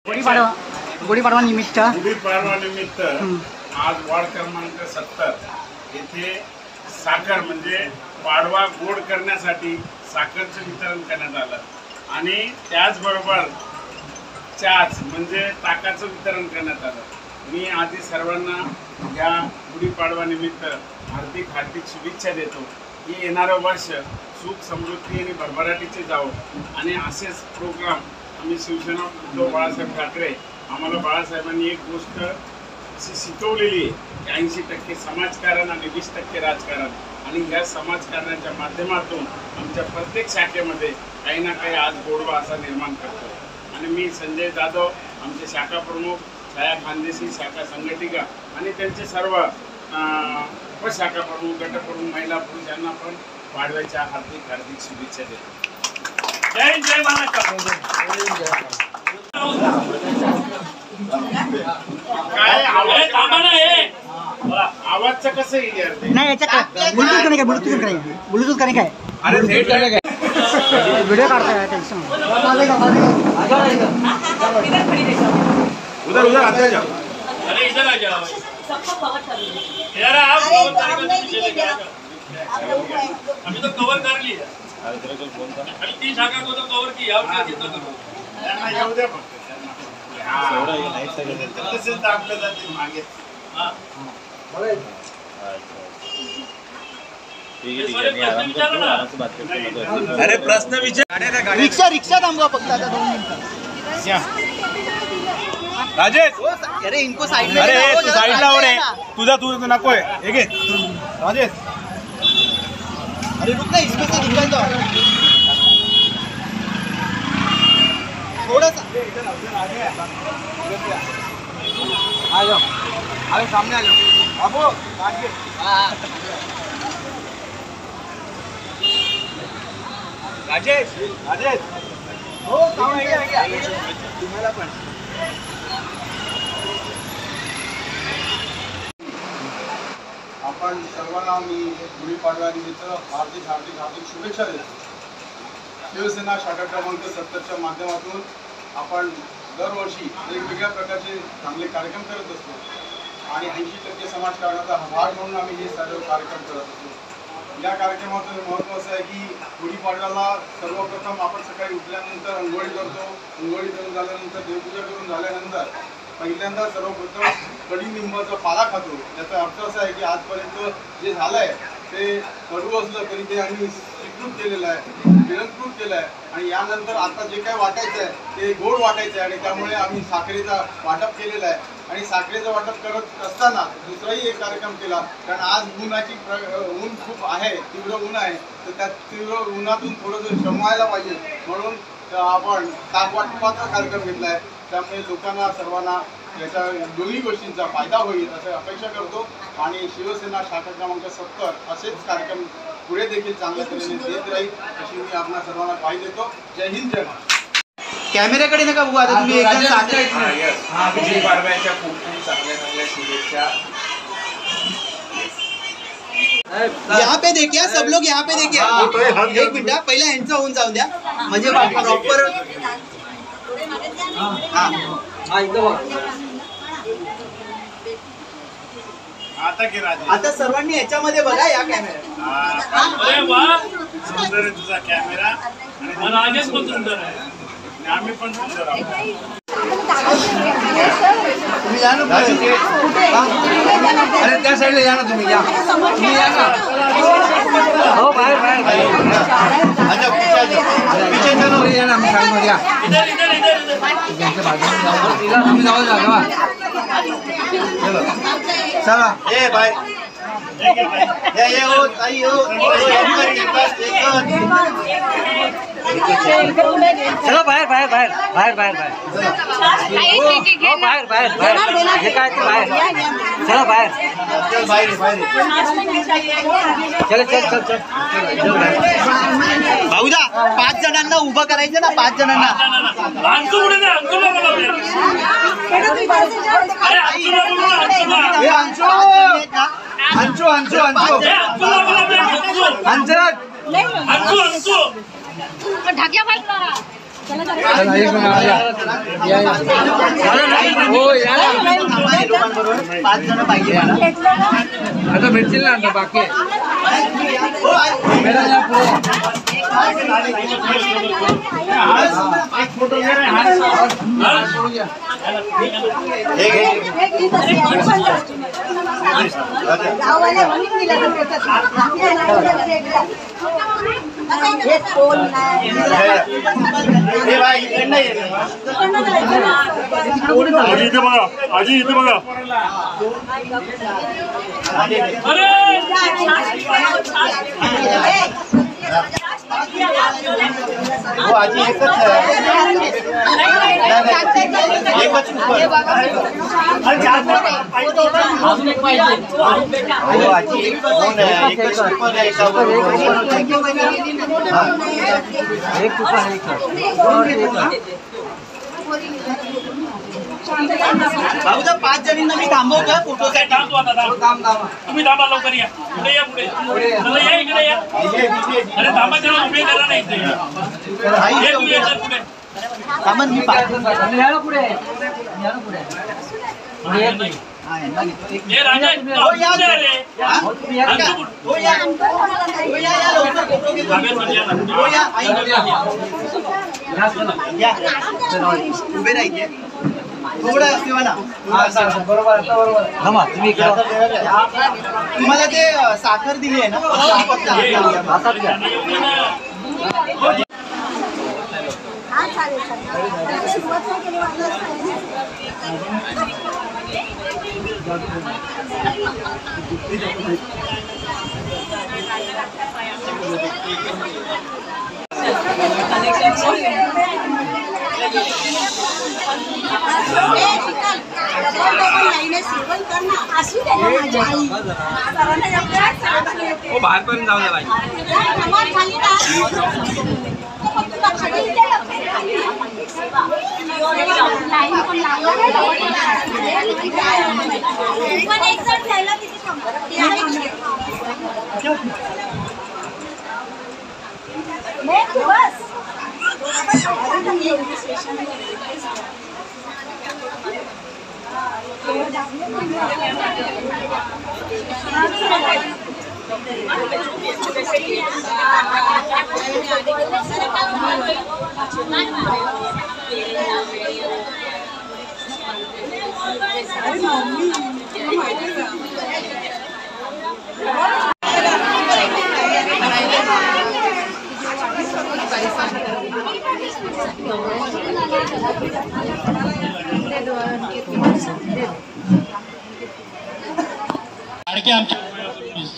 गुढीपाडवा निमित्त आज वार्ड क्रमांक 70 येथे साखर म्हणजे पाडवा गोड करण्यासाठी साखरचं वितरण करण्यात आलं आणि त्याचबरोबर चहाच म्हणजे ताकाचं वितरण करण्यात आलं। मी आधी सर्वांना या गुढीपाडवा निमित्त हार्दिक शुभेच्छा देतो की येणारं वर्ष सुख समृद्धी आणि भरभराटीचे जावो आणि असेच प्रोग्राम आम्ही शिवसेना उद्धव बाळासाहेब ठाकरे आम्हाला बाळासाहेबांनी एक गोष्ट अशी शिकवलेली आहे की 80% समाजकारण आणि 20% राजकारण आणि या समाजकारणाच्या माध्यमातून आमच्या प्रत्येक शाखेमध्ये काही ना काही आज गोडवा असा निर्माण करतो। आणि मी संजय जाधव आमचे शाखा प्रमुख छाया खानदेशी शाखा संघटिका आणि त्यांचे सर्व उपशाखा प्रमुख गटप्रमुख महिला पुरुष यांना पण वाढवायच्या हार्दिक शुभेच्छा देतो। जय जय महाराष्ट्र। काय आवाजचं कसं येईल यार ते नाही याच्यात ब्लूटूथ करणे काय अरे थेट काय व्हिडिओ काढताय टेन्शन उधर आते जाओ। अरे इधर आ जाओ सबको कवर कर लीजिए यार आप अभी तो कवर कर लिया अभी 30 शाखा को तो कवर किया और क्या कितना करो त्यांना येऊ द्या फक्त त्यांना नाही सगळं तसेच दाबलं जाते मागे। हां अरे प्रश्न विचार रिक्षा थांबवा फक्त आता 2 मिनिटं राजेश अरे इनको साइड में अरे तू साइडला हो रे तुझा तू नकोय हे घे राजेश अरे रुक ना इसमें से निकल दो थोड़ा सा आ जाओ अरे सामने आ जाओ अबो आगे राजेश हो काम आहे तुम्हाला पण आपण सर्वांना मी गुढीपाडव्यानिमित्त हार्दिक शुभेच्छा देतो। शिवसेना शाखा क्रमांक 70च्या माध्यमातून आपण दरवर्षी वेगवेगळ्या प्रकारचे चांगले कार्यक्रम करत असतो आणि 80% समाजकारणाचा भाग म्हणून आम्ही हे सर्व कार्यक्रम करत असतो। या कार्यक्रमाचं महत्त्व असं आहे की गुढीपाडव्याला सर्वप्रथम आपण सकाळी उठल्यानंतर अंघोळी करतो। अंघोळी करून झाल्यानंतर देवपूजा करून झाल्यानंतर पहिल्यांदा सर्वप्रथम कडीलिंबाचा पाला खातो। याचा अर्थ असा आहे की आजपर्यंत जे झालं आहे ते कडू असलं तरी ते आम्ही स्वीकृत केलेलं आहे, निरंकृत केलं आहे आणि यानंतर आता जे काय वाटायचं आहे ते गोड वाटायचं आहे आणि त्यामुळे आम्ही साखरेचा वाटप केलेला आहे। आणि साखरेचं वाटप करत असताना दुसराही एक कार्यक्रम केला कारण आज ऊन खूप आहे, तीव्र ऊन आहे, तर त्या तीव्र उन्हातून थोडंसं शमवायला पाहिजे म्हणून आपण ताक वाटपाचा कार्यक्रम घेतला आहे। त्यामुळे लोकांना सर्वांना याच्या दोन्ही गोष्टींचा फायदा होईल असं अपेक्षा करतो आणि शिवसेना शाखा क्रमांक 70 असेच कार्यक्रम पुढे देखील चांगल्या तऱ्हेने देत राहील अशी मी आपल्या सर्वांना ग्वाही देतो। जय हिंद जय महाराष्ट्र। कॅमेऱ्याकडे नका बघू आता तुम्ही एकदम गुढीपाडव्याच्या खूप चांगल्या शुभेच्छा। यहाँ पे देखिए सब लोग यहाँ पे देखिए एक मिनिट पहिला ह्यांचा होऊन जाऊ द्या म्हणजे प्रॉपर आता की राजेश आता सर्वांनी याच्यामध्ये बघा या कॅमेरा अरे वाह सुंदर आहे तुझा कॅमेरा आणि राजेश पण सुंदर आहे आम्ही पण सुंदर आहोत। तुम्ही या ना अरे त्या साईडला या ना तुम्ही या ना हो बाहेर अच्छा पीछे चलो या ना साइड मध्ये या इधर इधर इधर त्यांच्या बाजूला आम्ही जाऊ जागा चलो चला ए बाय ये हो ताई हो चलो बाहेर बाहेर बाहेर बाहेर बाहेर बाहेर हो बाहेर बाहेर बाहेर हे काय ते बाहेर चला बाहेर चल बाहेर बाहेर चल चल चल चल भाऊदा 5 जणांना उभं करायचं ना 5 जणांना अंशू पुढे जा अंशूला बोलवूया अरे अंशूला बोलवूया हे अंशू अंशू अंशू अंशू अंशूला बोलवूया अंशू अंशू अंशू ढाक्या पाहिजे आता भेटतील ना आता बाकी आजी इथे बघा, आजी इथे बघा. हो आजी एकच अजून एक पाहिजे. हो आजी एकच कुपन आहे एक कुपन भाऊदा 5 जणींना मी थांबवू का फोटोसाठी? तुम्ही थांबा लवकर या. पुढे या पुढे. चला या इकडे या. अरे थांबा जरा उभे करा नाही इथे. ये तू ये चल पुढे. सामान मी याला पुढे याला पुढे ये राजा हो या रे. हो या हो या लवकर फोटो घेतो. हो या आई या उभे राहायचे थोडा सेवाना. बरोबर तुम्ही तुम्हाला ते साखर दिली आहे ना? बाहेरपर्यंत जाऊ द्या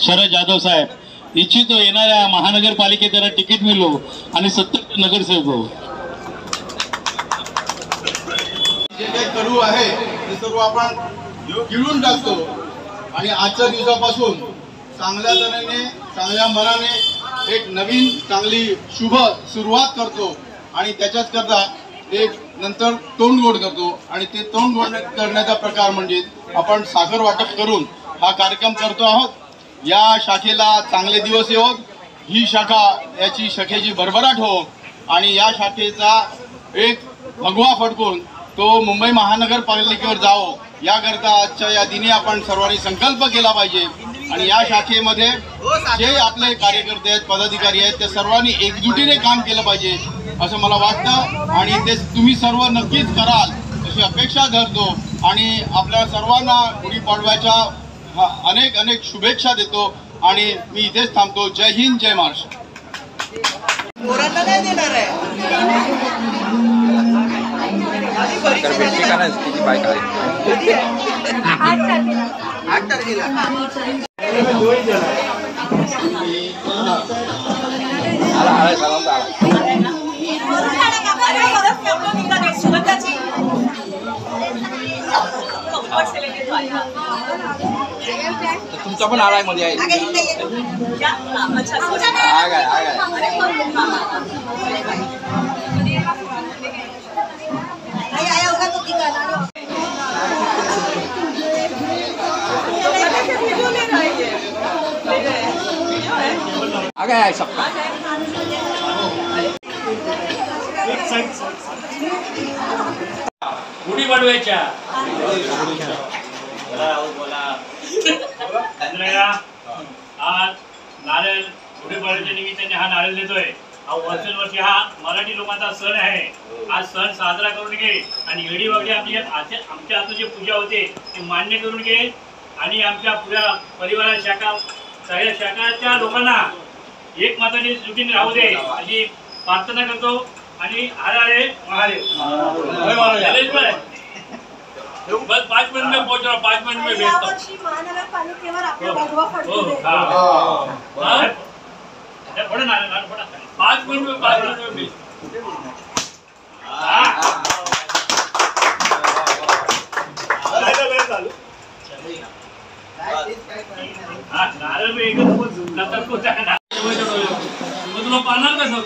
शरद जाधव साहेब इच्छितो येणाऱ्या महानगरपालिकेत त्यांना तिकीट मिळलो आणि 70 नगरसेवक हो. जे काही कडू आहे ते सर्व आपण गिळून टाकतो आणि आजच्या दिवसापासून चांगल्या तऱ्हेने चांगल्या मनाने एक नवीन चांगली शुभ सुरुवात करतो आणि त्याच्याच करता एक नंतर तोंड गोड करतो आणि ते तोंड गोड करण्याचा प्रकार म्हणजे आपण साखर वाटप करून हा कार्यक्रम करतो आहोत. या शाखेला चांगले दिवस येवो, ही शाखा याची शाखेची भरभराट हो आणि या शाखेचा एक भगवा फडकून तो मुंबई महानगरपालिकेवर जावो याकरता आजच्या या दिनी आपण सर्वांनी संकल्प केला पाहिजे आणि या शाखेमध्ये जे आपले कार्यकर्ते आहेत पदाधिकारी आहेत त्या सर्वांनी एकजुटीने काम केलं पाहिजे असं मला वाटतं आणि ते तुम्ही सर्व नक्कीच कराल अशी अपेक्षा धरतो आणि आपल्या सर्वांना गुढीपाडव्याच्या अनेक अनेक शुभेच्छा देतो आणि मी इथेच थांबतो. जय हिंद जय महाराष्ट्र. पोरांना नाही देणार आहे. तुमचा पण आलाय मध्ये आहे सबका एक साइड गुढीपाडव्याच्या आज नारळ गुढीपाडव्याच्या निमित्ताने हा नारळ देतोय. हा वर्षानुवर्षी हा मराठी लोकांचा सण आहे. हा सण साजरा करून घे आणि येडी वगैरे आमच्या हातून जे पूजा होते ते मान्य करून घे आणि आमच्या पुऱ्या परिवारा शाखा सगळ्या शाखाच्या लोकांना एक मताने जुटीने राहू दे अशी प्रार्थना करतो आणि हर हरे महादेव. बस 5 मिनिट में पहुंच रहा, 5 मिनिट में भेजता. यावर्षी महानगरपालिकेवर आपला भगवा फडकू दे. 5 मिनिट में भेज. नारळ मी एकच तुला पाहणार कसं